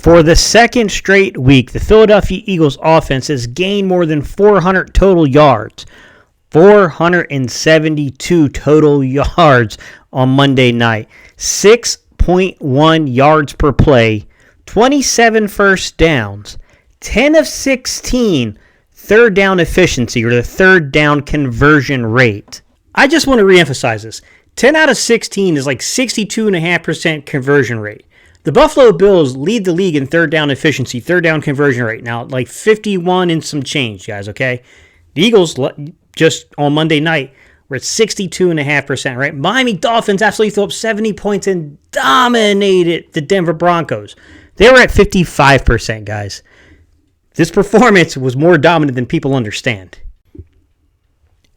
For the second straight week, the Philadelphia Eagles offense has gained more than 400 total yards. 472 total yards on Monday night. 6.1 yards per play. 27 first downs. 10 of 16 third down efficiency, or the third down conversion rate. I just want to reemphasize this. 10 out of 16 is like 62.5% conversion rate. The Buffalo Bills lead the league in third down efficiency, third down conversion rate. Now, like 51 and some change, guys, okay? The Eagles, just on Monday night, were at 62.5%, right? Miami Dolphins absolutely threw up 70 points and dominated the Denver Broncos. They were at 55%, guys. This performance was more dominant than people understand.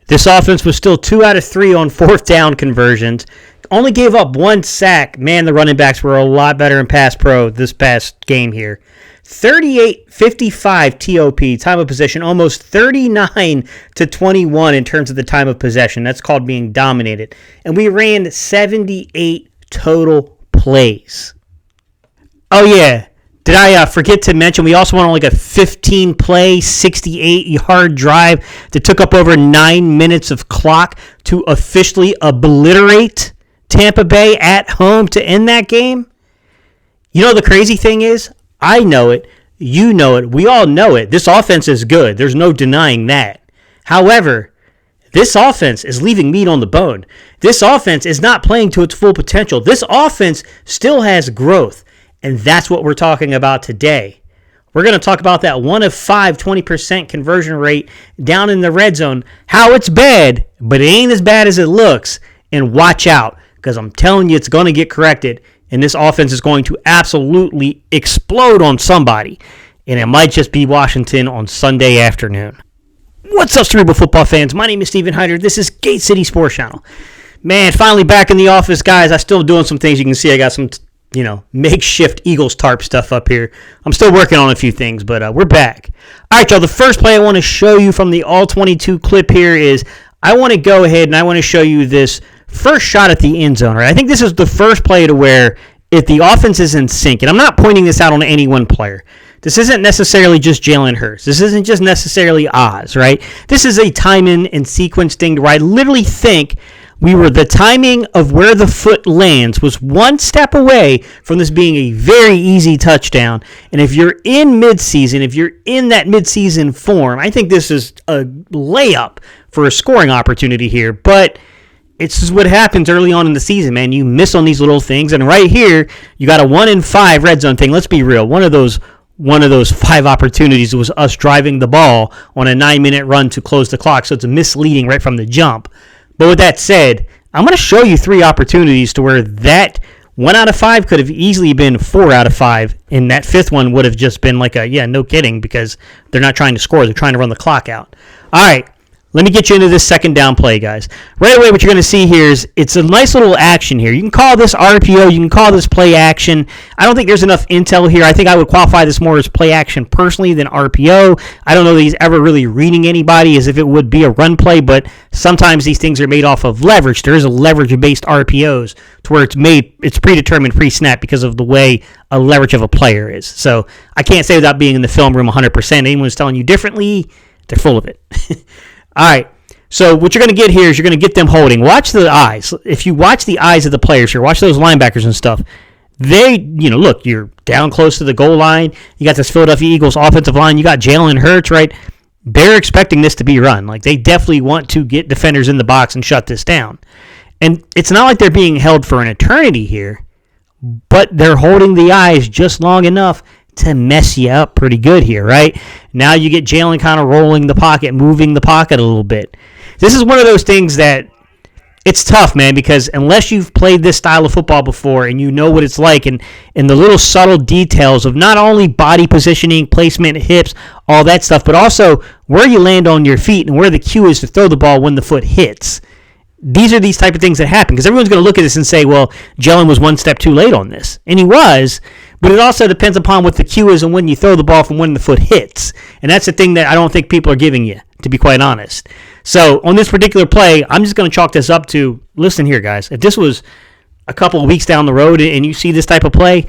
This offense was still 2 out of 3 on fourth down conversions. Only gave up 1 sack. Man, the running backs were a lot better in pass pro this past game here. 38-55 TOP, time of possession, almost 39-21 in terms of the time of possession. That's called being dominated. And we ran 78 total plays. Oh, yeah. Did I forget to mention, we also went on like a 15-play, 68-yard drive that took up over 9 minutes of clock to officially obliterate Tampa Bay at home to end that game? You know, the crazy thing is, I know it, you know it, we all know it. This offense is good. There's no denying that. However, this offense is leaving meat on the bone. This offense is not playing to its full potential. This offense still has growth. And that's what we're talking about today. We're going to talk about that 1 of 5, 20% conversion rate down in the red zone. How it's bad, but it ain't as bad as it looks. And watch out, because I'm telling you it's going to get corrected. And this offense is going to absolutely explode on somebody. And it might just be Washington on Sunday afternoon. What's up, Cerebral Football fans? My name is Steven Hyder. This is Gate City Sports Channel. Man, finally back in the office, guys. I'm still doing some things. You can see I got some makeshift Eagles tarp stuff up here. I'm still working on a few things, but we're back. All right, y'all, the first play I want to show you from the All-22 clip here is I want to go ahead and I want to show you this first shot at the end zone, right? I think this is the first play to where if the offense is in sync, and I'm not pointing this out on any one player. This isn't necessarily just Jalen Hurts. This isn't just necessarily Oz, right? This is a timing and sequence thing where I literally think the timing of where the foot lands was one step away from this being a very easy touchdown. And if you're in midseason, if you're in that midseason form, I think this is a layup for a scoring opportunity here. But it's just what happens early on in the season, man. You miss on these little things. And right here, you got a 1 in 5 red zone thing. Let's be real. One of those 5 opportunities was us driving the ball on a 9-minute run to close the clock. So it's misleading right from the jump. But with that said, I'm going to show you 3 opportunities to where that 1 out of 5 could have easily been 4 out of 5, and that 5th one would have just been like no kidding, because they're not trying to score. They're trying to run the clock out. All right, let me get you into this second down play, guys. Right away, what you're going to see here is it's a nice little action here. You can call this RPO. You can call this play action. I don't think there's enough intel here. I think I would qualify this more as play action personally than RPO. I don't know that he's ever really reading anybody as if it would be a run play, but sometimes these things are made off of leverage. There is a leverage-based RPOs to where it's predetermined pre-snap because of the way a leverage of a player is. So I can't say without being in the film room 100%. Anyone's telling you differently, they're full of it. All right, so what you're going to get here is you're going to get them holding. Watch the eyes. If you watch the eyes of the players here, watch those linebackers and stuff. They, look, you're down close to the goal line. You got this Philadelphia Eagles offensive line. You got Jalen Hurts, right? They're expecting this to be run. Like, they definitely want to get defenders in the box and shut this down. And it's not like they're being held for an eternity here, but they're holding the eyes just long enough to mess you up pretty good here, right? Now you get Jalen kind of rolling the pocket, moving the pocket a little bit. This is one of those things that it's tough, man, because unless you've played this style of football before and you know what it's like and the little subtle details of not only body positioning, placement, hips, all that stuff, but also where you land on your feet and where the cue is to throw the ball when the foot hits. These are these type of things that happen because everyone's going to look at this and say, well, Jalen was one step too late on this. And he was, but it also depends upon what the cue is and when you throw the ball from when the foot hits. And that's the thing that I don't think people are giving you, to be quite honest. So on this particular play, I'm just going to chalk this up to, listen here, guys, if this was a couple of weeks down the road and you see this type of play,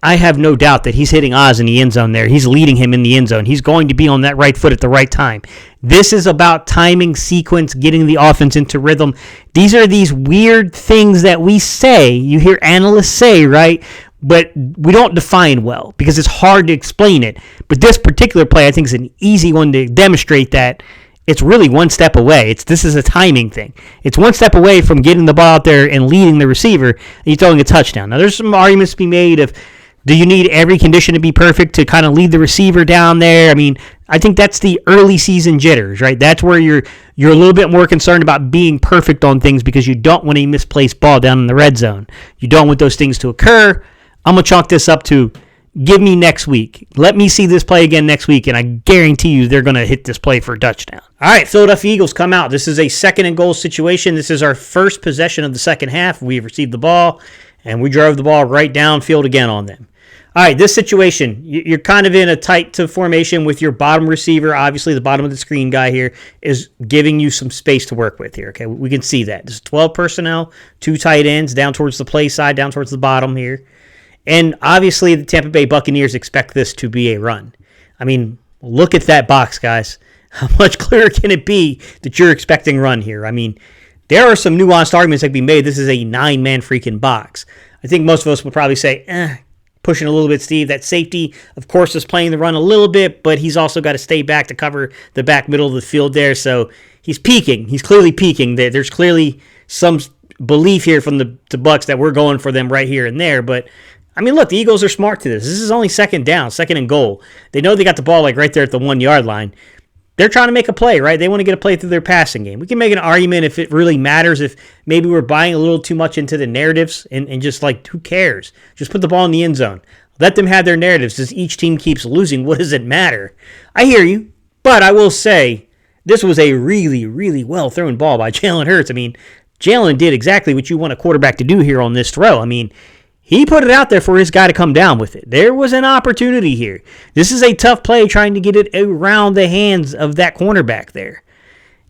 I have no doubt that he's hitting Oz in the end zone there. He's leading him in the end zone. He's going to be on that right foot at the right time. This is about timing, sequence, getting the offense into rhythm. These are these weird things that we say, you hear analysts say, right? But we don't define well because it's hard to explain it. But this particular play, I think, is an easy one to demonstrate that it's really one step away. This is a timing thing. It's one step away from getting the ball out there and leading the receiver and you throwing a touchdown. Now, there's some arguments to be made of, do you need every condition to be perfect to kind of lead the receiver down there? I mean, I think that's the early season jitters, right? That's where you're a little bit more concerned about being perfect on things because you don't want a misplaced ball down in the red zone. You don't want those things to occur. I'm going to chalk this up to give me next week. Let me see this play again next week, and I guarantee you they're going to hit this play for a touchdown. All right, Philadelphia Eagles come out. This is a 2nd and goal situation. This is our first possession of the second half. We've received the ball, and we drove the ball right downfield again on them. All right, this situation, you're kind of in a tight formation with your bottom receiver. Obviously, the bottom of the screen guy here is giving you some space to work with here. Okay, we can see that. This is 12 personnel, 2 tight ends down towards the play side, down towards the bottom here. And obviously, the Tampa Bay Buccaneers expect this to be a run. I mean, look at that box, guys. How much clearer can it be that you're expecting run here? I mean, there are some nuanced arguments that can be made. This is a 9-man freaking box. I think most of us would probably say, pushing a little bit, Steve. That safety, of course, is playing the run a little bit, but he's also got to stay back to cover the back middle of the field there. So he's peaking. He's clearly peaking. There's clearly some belief here from the Bucs that we're going for them right here and there, but I mean, look, the Eagles are smart to this. This is only 2nd down, 2nd and goal. They know they got the ball like right there at the 1-yard line. They're trying to make a play, right? They want to get a play through their passing game. We can make an argument if it really matters, if maybe we're buying a little too much into the narratives and just like, who cares? Just put the ball in the end zone. Let them have their narratives. As each team keeps losing, what does it matter? I hear you, but I will say this was a really, really well-thrown ball by Jalen Hurts. I mean, Jalen did exactly what you want a quarterback to do here on this throw. I mean, he put it out there for his guy to come down with it. There was an opportunity here. This is a tough play trying to get it around the hands of that cornerback there.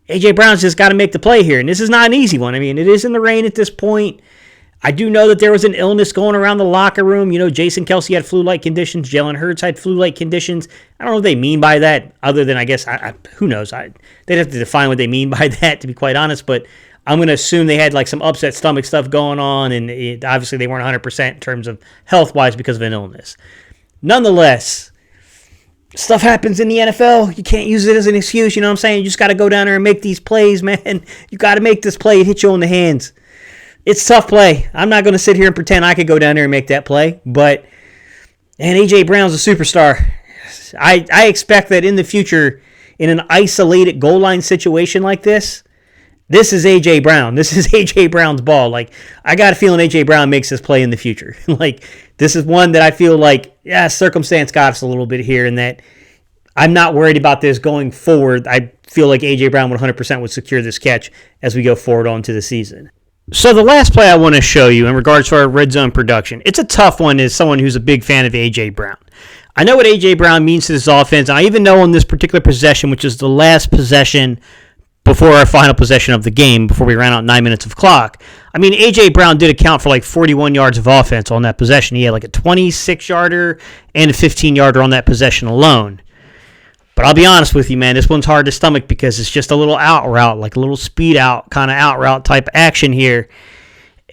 A.J. Brown's just got to make the play here, and this is not an easy one. I mean, it is in the rain at this point. I do know that there was an illness going around the locker room. You know, Jason Kelce had flu-like conditions. Jalen Hurts had flu-like conditions. I don't know what they mean by that, other than, I guess, who knows. They'd have to define what they mean by that, to be quite honest, but I'm going to assume they had like some upset stomach stuff going on, and obviously they weren't 100% in terms of health-wise because of an illness. Nonetheless, stuff happens in the NFL. You can't use it as an excuse, you know what I'm saying? You just got to go down there and make these plays, man. You got to make this play. It hit you on the hands. It's tough play. I'm not going to sit here and pretend I could go down there and make that play, but, and A.J. Brown's a superstar. I expect that in the future, in an isolated goal line situation like this is A.J. Brown. This is A.J. Brown's ball. Like, I got a feeling A.J. Brown makes this play in the future. Like, this is one that I feel like, circumstance got us a little bit here, and that I'm not worried about this going forward. I feel like A.J. Brown 100% would secure this catch as we go forward on to the season. So the last play I want to show you in regards to our red zone production, it's a tough one as someone who's a big fan of A.J. Brown. I know what A.J. Brown means to this offense, and I even know on this particular possession, which is the last possession before our final possession of the game, before we ran out 9 minutes of clock. I mean, A.J. Brown did account for like 41 yards of offense on that possession. He had like a 26-yarder and a 15-yarder on that possession alone. But I'll be honest with you, man, this one's hard to stomach because it's just a little out route, like a little speed out, kind of out route type action here.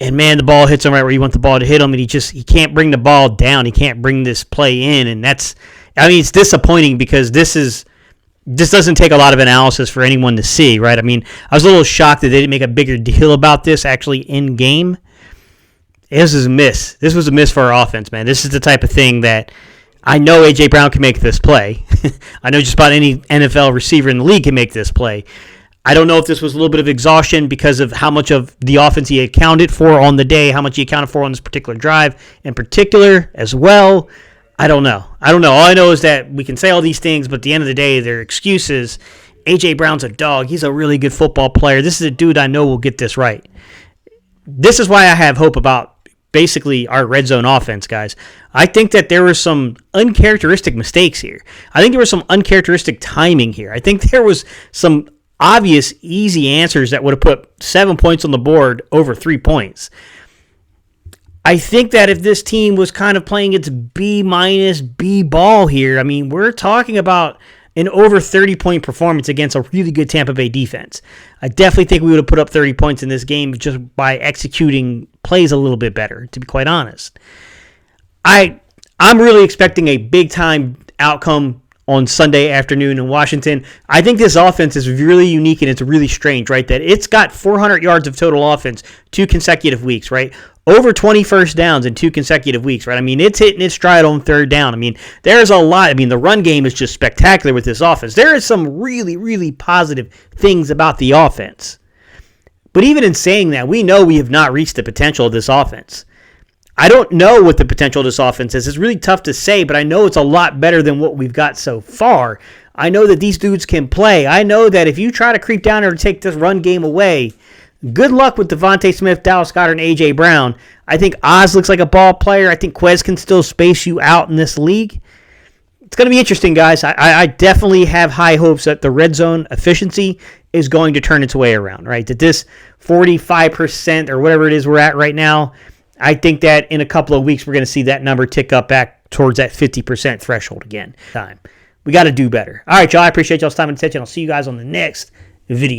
And, man, the ball hits him right where you want the ball to hit him, and he can't bring the ball down. He can't bring this play in, and it's disappointing because this doesn't take a lot of analysis for anyone to see, right? I mean, I was a little shocked that they didn't make a bigger deal about this actually in game. This is a miss. This was a miss for our offense, man. This is the type of thing that I know A.J. Brown can make this play. I know just about any NFL receiver in the league can make this play. I don't know if this was a little bit of exhaustion because of how much of the offense he accounted for on the day, how much he accounted for on this particular drive in particular as well. I don't know. All I know is that we can say all these things, but at the end of the day, they're excuses. A.J. Brown's a dog. He's a really good football player. This is a dude I know will get this right. This is why I have hope about basically our red zone offense, guys. I think that there were some uncharacteristic mistakes here. I think there was some uncharacteristic timing here. I think there was some obvious, easy answers that would have put 7 points on the board over 3 points. I think that if this team was kind of playing its B minus B ball here, I mean, we're talking about an over 30-point performance against a really good Tampa Bay defense. I definitely think we would have put up 30 points in this game just by executing plays a little bit better, to be quite honest. I'm really expecting a big-time outcome on Sunday afternoon in Washington. I think this offense is really unique and it's really strange, right? That it's got 400 yards of total offense 2 consecutive weeks, right? Over 20 first downs in 2 consecutive weeks, right? I mean, it's hitting its stride on third down. I mean, there's a lot. I mean, the run game is just spectacular with this offense. There is some really, really positive things about the offense. But even in saying that, we know we have not reached the potential of this offense. I don't know what the potential of this offense is. It's really tough to say, but I know it's a lot better than what we've got so far. I know that these dudes can play. I know that if you try to creep down there to take this run game away, good luck with DeVonta Smith, Dallas Goedert, and A.J. Brown. I think Oz looks like a ball player. I think Quez can still space you out in this league. It's going to be interesting, guys. I definitely have high hopes that the red zone efficiency is going to turn its way around, right? That this 45% or whatever it is we're at right now, I think that in a couple of weeks we're going to see that number tick up back towards that 50% threshold again. We got to do better. All right, y'all. I appreciate y'all's time and attention. I'll see you guys on the next video.